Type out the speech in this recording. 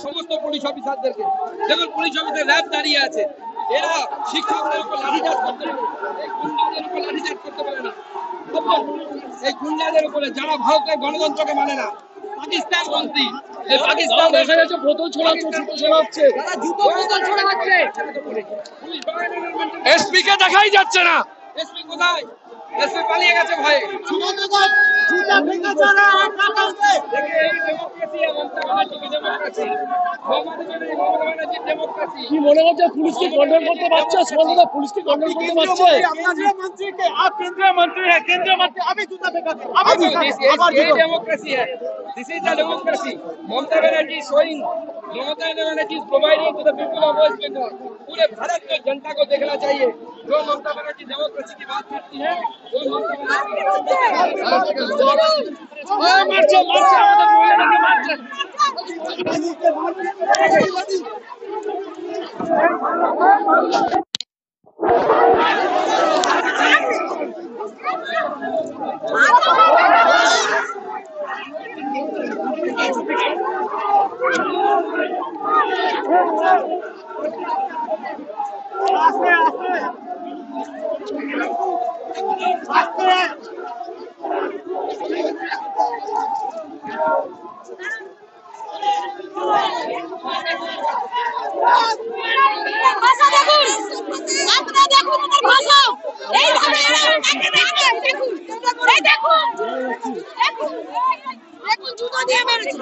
সমস্ত পুলিশ অফিসারদেরকে দেখুন, police officer RAB দাঁড়িয়ে আছে, এরা শিক্ষকদের উপর লাঠিচার্জ করতে পারে, গুন্ডাদের উপর লাঠিচার্জ করতে পারে না। এই গুন্ডাদের উপরে যারা ভারতের গণতন্ত্রকে মানে না, পাকিস্তান মন্ত্রী, এই পাকিস্তান দেখা যাচ্ছে বোতল ছোড়াচ্ছে, জুতো ছোড়াচ্ছে, তারা জুতো বোতল ছোড়াচ্ছে। এসপি কে দেখাই যাচ্ছে না, এসপি কোথায়? এসপি পালিয়ে গেছে ভয়ে। কি মনে হচ্ছে পুলিশকে কন্ট্রোল করতে পারছে? পুলিশকে কন্ট্রোল করতে পারছে? केंद्रीय मंत्री है, केंद्रीय मंत्री अभी जूता फेंका दे। डेमोक्रेसी है, this is the democracy. Mamata Banerjee showing, Mamata Banerjee is providing to the people of West Bengal. पूरे भारत में जनता को देखना चाहिए, जो ममता बनर्जी डेमोक्रेसी की बात करती है, वो ममता জুতো দিয়ে মেরেছে।